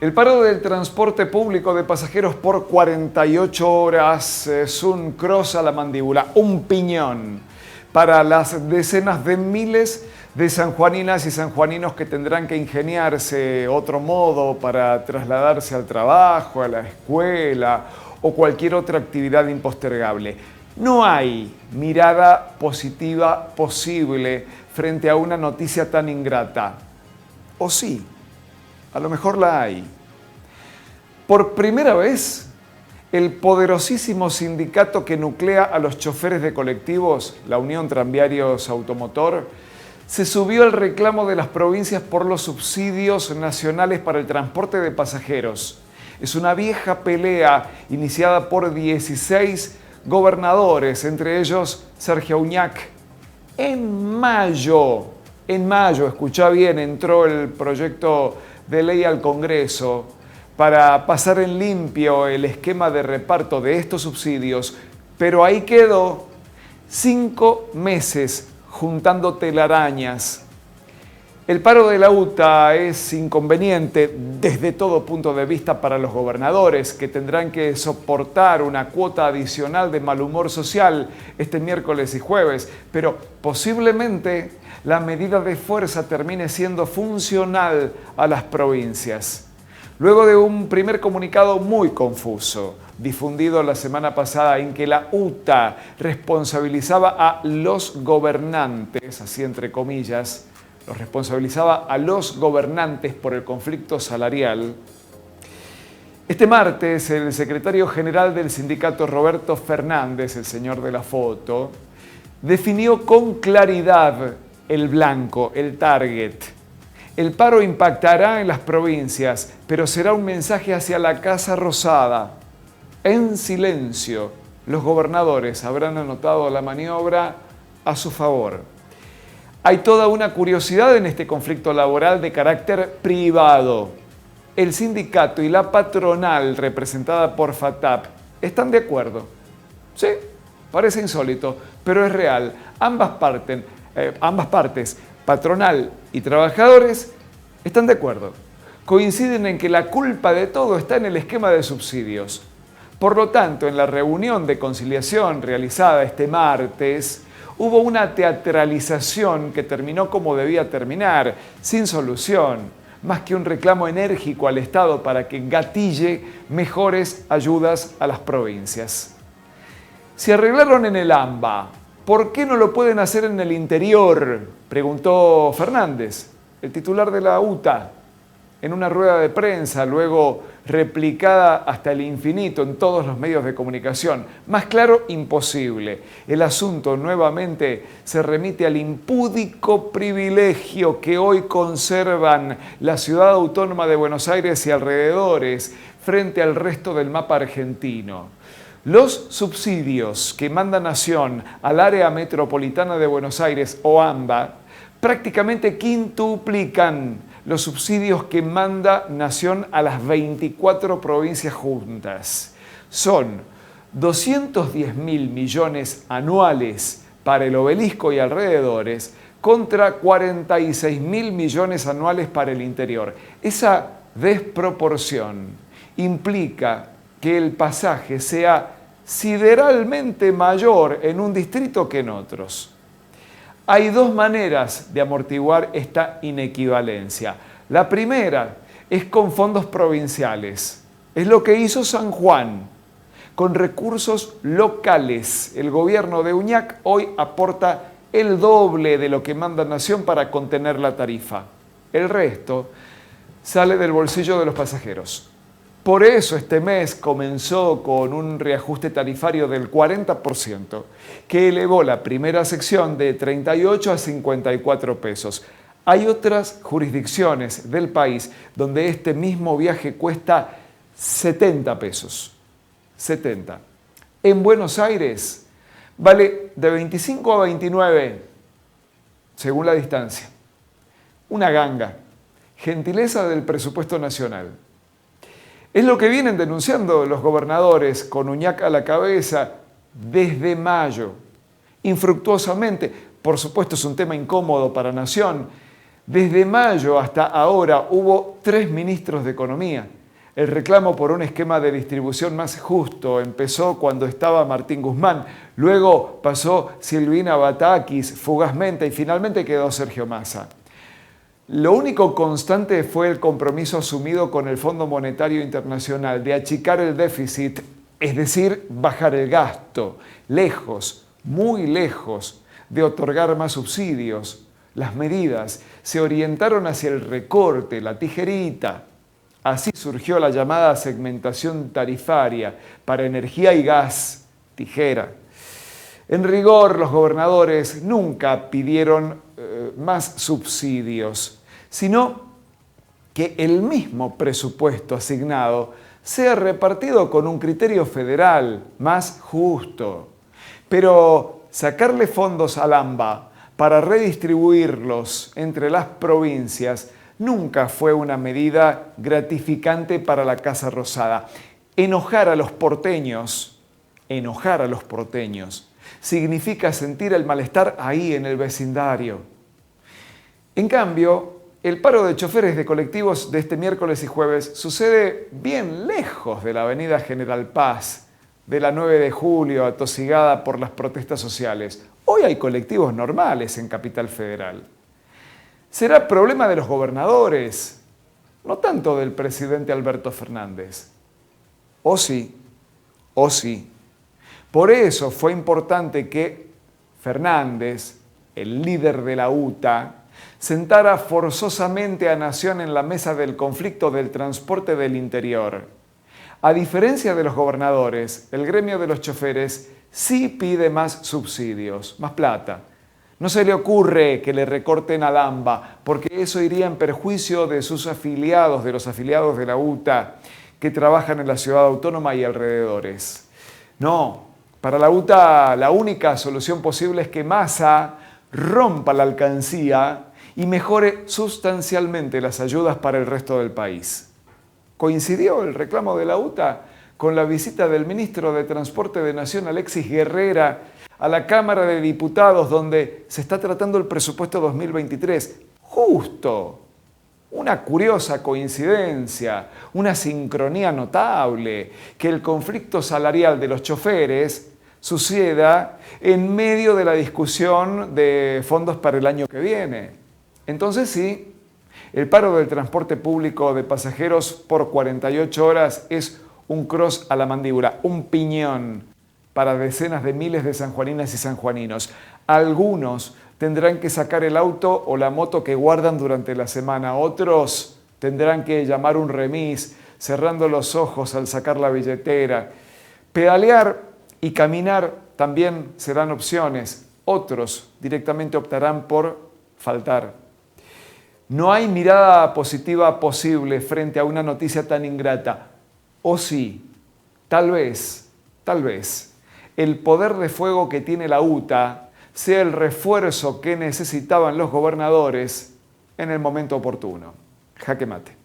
El paro del transporte público de pasajeros por 48 horas es un cross a la mandíbula, un piñón para las decenas de miles de sanjuaninas y sanjuaninos que tendrán que ingeniarse otro modo para trasladarse al trabajo, a la escuela o cualquier otra actividad impostergable. No hay mirada positiva posible frente a una noticia tan ingrata. ¿O sí? A lo mejor la hay. Por primera vez, el poderosísimo sindicato que nuclea a los choferes de colectivos, la Unión Tranviarios Automotor, se subió al reclamo de las provincias por los subsidios nacionales para el transporte de pasajeros. Es una vieja pelea iniciada por 16 gobernadores, entre ellos Sergio Uñac. En mayo, escuchá bien, entró el proyecto de ley al Congreso para pasar en limpio el esquema de reparto de estos subsidios, pero ahí quedó 5 meses juntando telarañas. El paro de la UTA es inconveniente desde todo punto de vista para los gobernadores, que tendrán que soportar una cuota adicional de mal humor social este miércoles y jueves, pero posiblemente la medida de fuerza termine siendo funcional a las provincias. Luego de un primer comunicado muy confuso, difundido la semana pasada, en que la UTA responsabilizaba a los gobernantes, así entre comillas, los responsabilizaba a los gobernantes por el conflicto salarial. Este martes, el secretario general del sindicato, Roberto Fernández, el señor de la foto, definió con claridad el blanco, el target. El paro impactará en las provincias, pero será un mensaje hacia la Casa Rosada. En silencio, los gobernadores habrán anotado la maniobra a su favor. Hay toda una curiosidad en este conflicto laboral de carácter privado. El sindicato y la patronal, representada por FATAP, están de acuerdo. Sí, parece insólito, pero es real. Ambas partes, patronal y trabajadores, están de acuerdo. Coinciden en que la culpa de todo está en el esquema de subsidios. Por lo tanto, en la reunión de conciliación realizada este martes, hubo una teatralización que terminó como debía terminar, sin solución, más que un reclamo enérgico al Estado para que gatille mejores ayudas a las provincias. Si arreglaron en el AMBA, ¿por qué no lo pueden hacer en el interior?, preguntó Fernández, el titular de la UTA, en una rueda de prensa, luego replicada hasta el infinito en todos los medios de comunicación. Más claro, imposible. El asunto nuevamente se remite al impúdico privilegio que hoy conservan la ciudad autónoma de Buenos Aires y alrededores frente al resto del mapa argentino. Los subsidios que manda Nación al área metropolitana de Buenos Aires, o AMBA, prácticamente quintuplican los subsidios que manda Nación a las 24 provincias juntas. Son 210.000 millones anuales para el Obelisco y alrededores contra 46.000 millones anuales para el interior. Esa desproporción implica que el pasaje sea sideralmente mayor en un distrito que en otros. Hay dos maneras de amortiguar esta inequivalencia. La primera es con fondos provinciales. Es lo que hizo San Juan. Con recursos locales, el gobierno de Uñac hoy aporta el doble de lo que manda Nación para contener la tarifa. El resto sale del bolsillo de los pasajeros. Por eso este mes comenzó con un reajuste tarifario del 40%, que elevó la primera sección de 38 a 54 pesos. Hay otras jurisdicciones del país donde este mismo viaje cuesta 70 pesos. 70. En Buenos Aires vale de 25 a 29, según la distancia. Una ganga. Gentileza del presupuesto nacional. Es lo que vienen denunciando los gobernadores, con Uñac a la cabeza, desde mayo. Infructuosamente, por supuesto es un tema incómodo para Nación, Desde mayo hasta ahora hubo 3 ministros de Economía. El reclamo por un esquema de distribución más justo empezó cuando estaba Martín Guzmán, luego pasó Silvina Batakis fugazmente y finalmente quedó Sergio Massa. Lo único constante fue el compromiso asumido con el Fondo Monetario Internacional de achicar el déficit, es decir, bajar el gasto, lejos, muy lejos de otorgar más subsidios. Las medidas se orientaron hacia el recorte, la tijerita. Así surgió la llamada segmentación tarifaria para energía y gas, tijera. En rigor, los gobernadores nunca pidieron más subsidios, sino que el mismo presupuesto asignado sea repartido con un criterio federal más justo. Pero sacarle fondos al AMBA para redistribuirlos entre las provincias nunca fue una medida gratificante para la Casa Rosada. Enojar a los porteños significa sentir el malestar ahí en el vecindario. En cambio, el paro de choferes de colectivos de este miércoles y jueves sucede bien lejos de la avenida General Paz, de la 9 de julio, atosigada por las protestas sociales. Hoy hay colectivos normales en Capital Federal. Será problema de los gobernadores, no tanto del presidente Alberto Fernández. O sí. Por eso fue importante que Fernández, el líder de la UTA, sentara forzosamente a Nación en la mesa del conflicto del transporte del interior. A diferencia de los gobernadores, el gremio de los choferes sí pide más subsidios, más plata. No se le ocurre que le recorten al AMBA, porque eso iría en perjuicio de sus afiliados, de los afiliados de la UTA, que trabajan en la ciudad autónoma y alrededores. No, para la UTA la única solución posible es que Massa rompa la alcancía y mejore sustancialmente las ayudas para el resto del país. Coincidió el reclamo de la UTA con la visita del ministro de Transporte de Nación, Alexis Guerrera, a la Cámara de Diputados, donde se está tratando el presupuesto 2023. Justo, una curiosa coincidencia, una sincronía notable, que el conflicto salarial de los choferes suceda en medio de la discusión de fondos para el año que viene. Entonces sí, el paro del transporte público de pasajeros por 48 horas es un cross a la mandíbula, un piñón para decenas de miles de sanjuaninas y sanjuaninos. Algunos tendrán que sacar el auto o la moto que guardan durante la semana. Otros tendrán que llamar un remis, cerrando los ojos al sacar la billetera. Pedalear y caminar también serán opciones. Otros directamente optarán por faltar. No hay mirada positiva posible frente a una noticia tan ingrata. O sí, tal vez, el poder de fuego que tiene la UTA sea el refuerzo que necesitaban los gobernadores en el momento oportuno. Jaque mate.